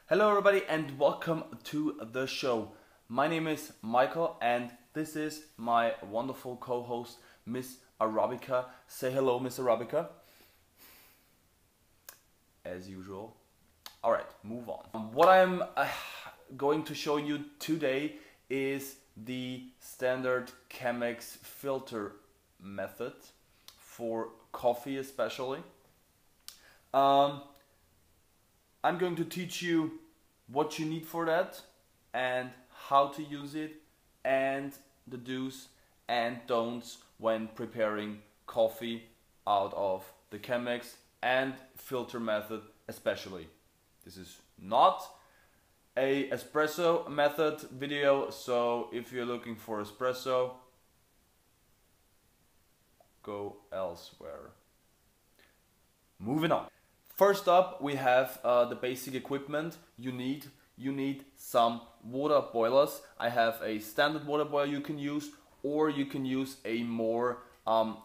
Hello everybody and welcome to the show. My name is Michael and this is my wonderful co-host Miss Arabica. Say hello, Miss Arabica. As usual. Alright, move on. What I'm going to show you today is the standard Chemex filter method for coffee especially. I'm going to teach you what you need for that and how to use it and the do's and don'ts when preparing coffee out of the Chemex and filter method especially. This is not a espresso method video, so if you're looking for espresso, go elsewhere. Moving on. First up, we have the basic equipment you need. You need some water boilers. I have a standard water boiler you can use, or you can use a more you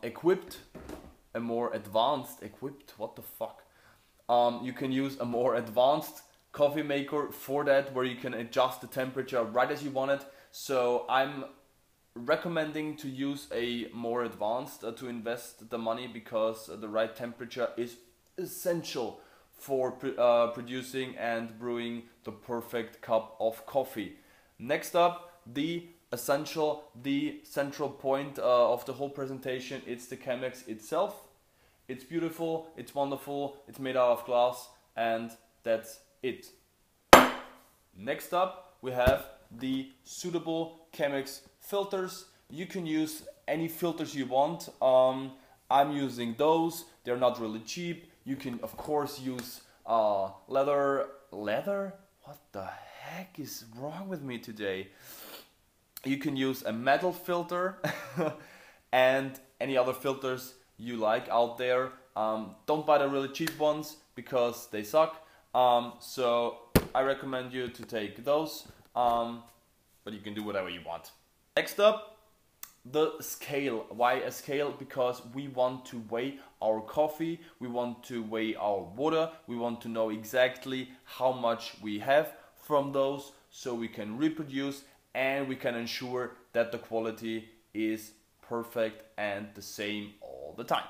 can use a more advanced coffee maker for that, where you can adjust the temperature right as you want it. So I'm recommending to use a more advanced to invest the money, because the right temperature is essential for producing and brewing the perfect cup of coffee. Next up, the central point of the whole presentation, it's the Chemex itself. It's beautiful, it's wonderful, it's made out of glass, and that's it. Next up, we have the suitable Chemex filters. You can use any filters you want. I'm using those. They're not really cheap. You can of course use leather? What the heck is wrong with me today? You can use a metal filter and any other filters you like out there. Don't buy the really cheap ones because they suck. So I recommend you to take those, but you can do whatever you want. Next up, the scale. Why a scale? Because we want to weigh our coffee, we want to weigh our water, we want to know exactly how much we have from those, so we can reproduce and we can ensure that the quality is perfect and the same all the time.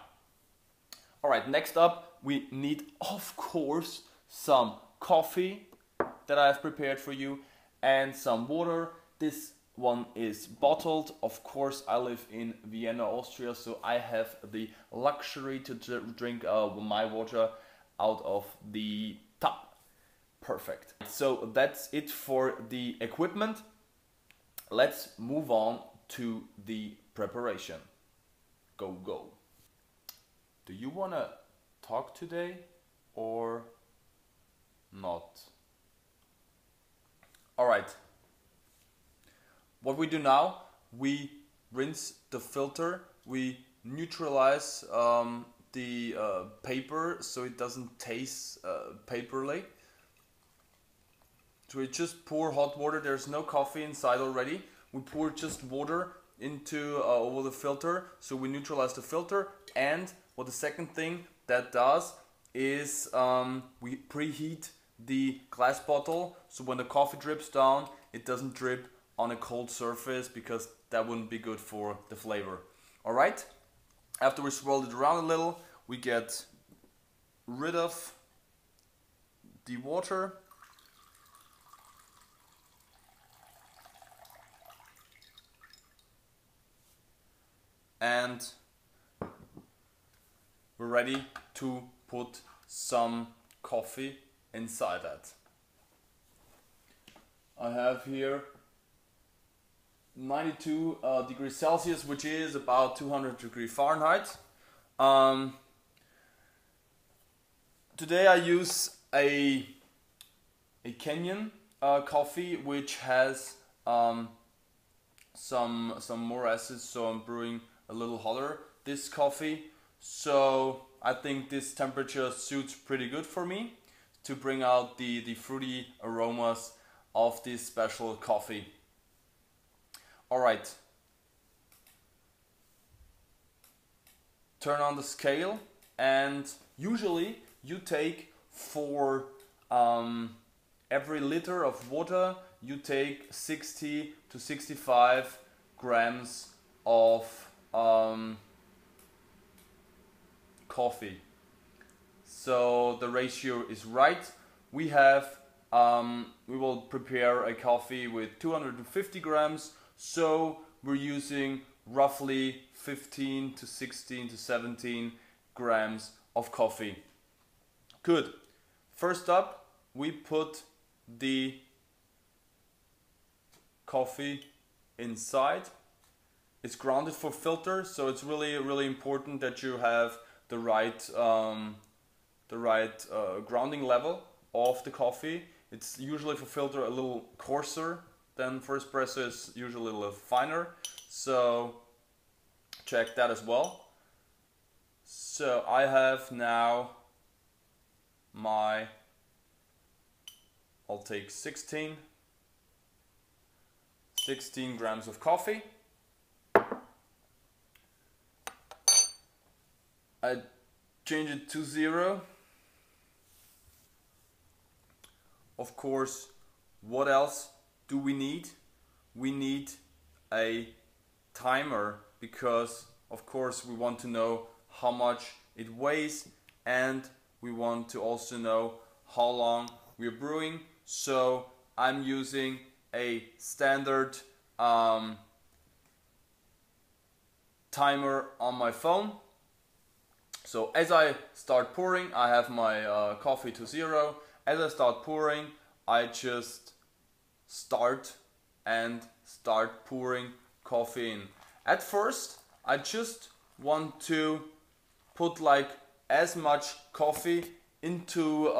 Alright, next up we need of course some coffee that I have prepared for you and some water. This one is bottled. Of course, I live in Vienna, Austria, so I have the luxury to drink my water out of the tap. Perfect. So that's it for the equipment. Let's move on to the preparation. Go. Do you want to talk today or not? All right. What we do now, we rinse the filter, we neutralize the paper so it doesn't taste paperly. So we just pour hot water. There's no coffee inside already. We pour just water into over the filter, so we neutralize the filter. And what the second thing that does is we preheat the glass bottle, so when the coffee drips down, it doesn't drip on a cold surface, because that wouldn't be good for the flavor. Alright, after we swirl it around a little, we get rid of the water. And we're ready to put some coffee inside that. I have here 92 degrees Celsius, which is about 200 degrees Fahrenheit. Today I use a Kenyan coffee, which has some more acids, so I'm brewing a little hotter this coffee. So I think this temperature suits pretty good for me to bring out the fruity aromas of this special coffee. Alright, turn on the scale, and usually you take for every liter of water you take 60 to 65 grams of coffee. So the ratio is right. We will prepare a coffee with 250 grams, so we're using roughly 15 to 16 to 17 grams of coffee. Good. First up, we put the coffee inside. It's grounded for filter, so it's really important that you have the right grounding level of the coffee. It's usually for filter a little coarser than for espresso. It's usually a little finer, so check that as well. So I have now I'll take 16 grams of coffee. I change it to 0. Of course, what else do we need? We need a timer, because of course we want to know how much it weighs, and we want to also know how long we're brewing. So I'm using a standard timer on my phone. So as I start pouring, I have my coffee to 0. As I start pouring, I just start pouring coffee in. At first, I just want to put like as much coffee into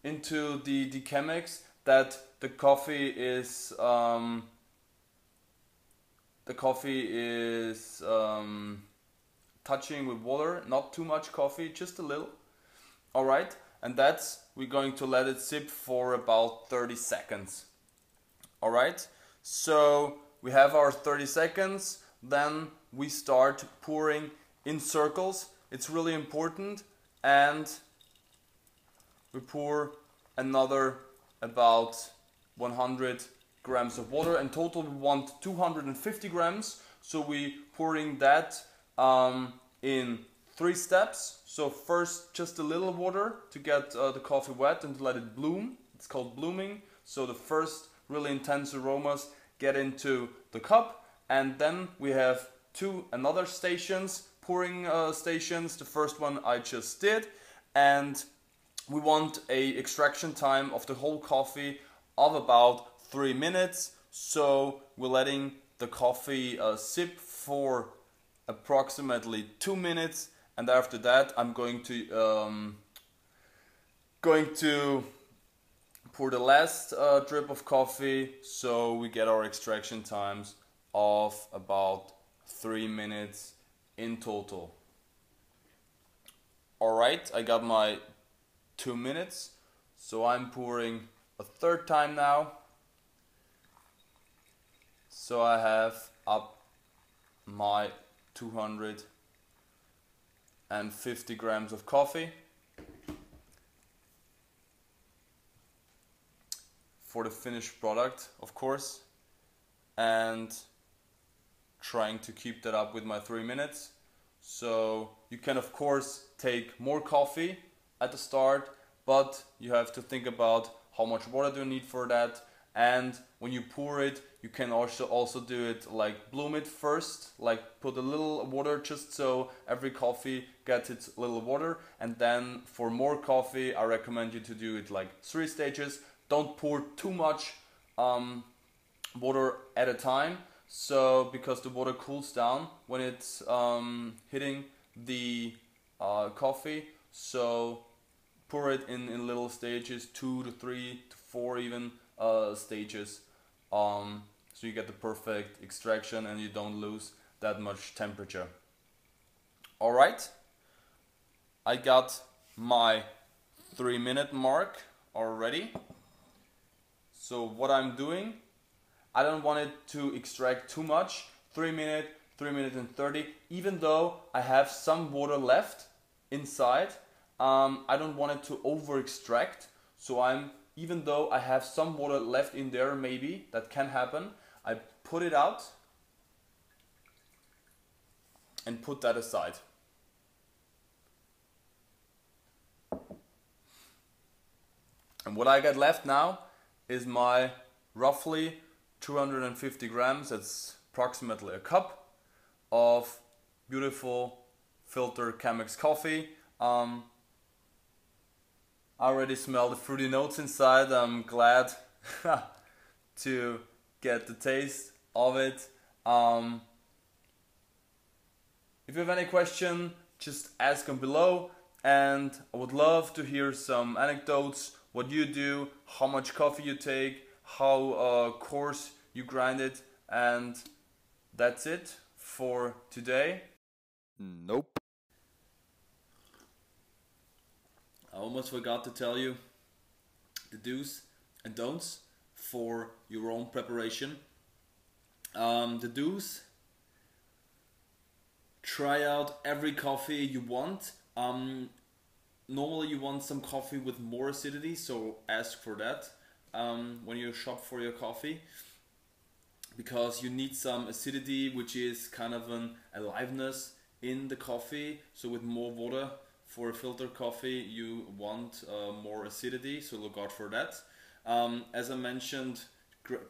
the Chemex that the coffee is touching with water. Not too much coffee, just a little. All right, and we're going to let it sip for about 30 seconds. All right, so we have our 30 seconds. Then we start pouring in circles. It's really important, and we pour another about 100 grams of water. In total we want 250 grams, so we pouring that in 3 steps. So first just a little water to get the coffee wet and to let it bloom. It's called blooming. So the first really intense aromas get into the cup, and then we have 2 another stations, pouring stations. The first one I just did, and we want a extraction time of the whole coffee of about 3 minutes. So we're letting the coffee sip for approximately 2 minutes, and after that I'm going to pour the last drip of coffee, so we get our extraction times of about 3 minutes in total. Alright, I got my 2 minutes, so I'm pouring a third time now. So I have up my 250 grams of coffee. For the finished product, of course, and trying to keep that up with my 3 minutes. So you can of course take more coffee at the start, but you have to think about how much water do you need for that, and when you pour it, you can also do it like bloom it first, like put a little water just so every coffee gets its little water, and then for more coffee I recommend you to do it like 3 stages. Don't pour too much water at a time, so because the water cools down when it's hitting the coffee. So pour it in little stages, 2 to 3 to 4 even stages, so you get the perfect extraction and you don't lose that much temperature. Alright, I got my 3 minute mark already. So what I'm doing, I don't want it to extract too much. 3 minutes and 30, even though I have some water left inside, I don't want it to over extract. So even though I have some water left in there, maybe, that can happen, I put it out and put that aside. And what I got left now is my roughly 250 grams, that's approximately a cup, of beautiful filtered Chemex coffee. I already smell the fruity notes inside. I'm glad to get the taste of it. If you have any question, just ask them below, and I would love to hear some anecdotes, what you do, how much coffee you take, how coarse you grind it, and that's it for today. Nope. I almost forgot to tell you the do's and don'ts for your own preparation. The do's: try out every coffee you want. Normally you want some coffee with more acidity, so ask for that when you shop for your coffee, because you need some acidity, which is kind of an aliveness in the coffee. So with more water for a filter coffee, you want more acidity, so look out for that. As I mentioned,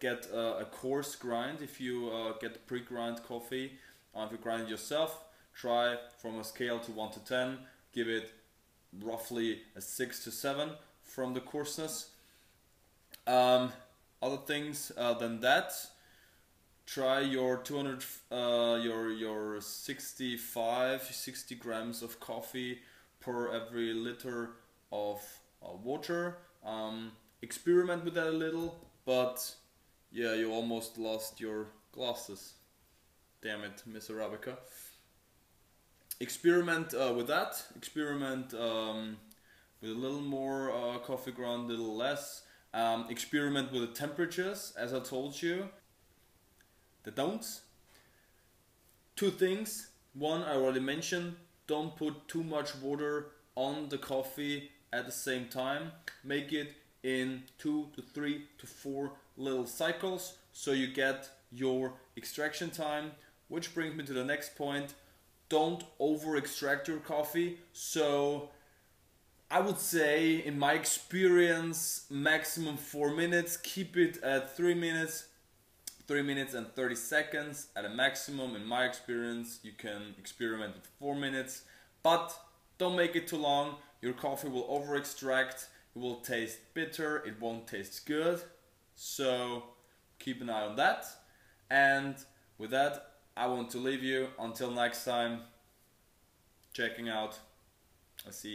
get a coarse grind. If you get pre-grind coffee, if you grind it yourself, try from a scale to 1 to 10, give it roughly a 6 to 7 from the coarseness. Other things than that, try your 60 grams of coffee per every liter of water. Experiment with that a little, but yeah, you almost lost your glasses. Damn it, Miss Arabica. Experiment with that. Experiment with a little more coffee ground, a little less. Experiment with the temperatures, as I told you. The don'ts: 2 things. One, I already mentioned, don't put too much water on the coffee at the same time. Make it in 2 to 3 to 4 little cycles, so you get your extraction time. Which brings me to the next point: don't over extract your coffee. So I would say, in my experience, maximum 4 minutes. Keep it at 3 minutes. 3 minutes and 30 seconds at a maximum. In my experience, you can experiment with 4 minutes, but don't make it too long. Your coffee will over extract, it will taste bitter, it won't taste good. So keep an eye on that. And with that, I want to leave you until next time. Checking out. I'll see you.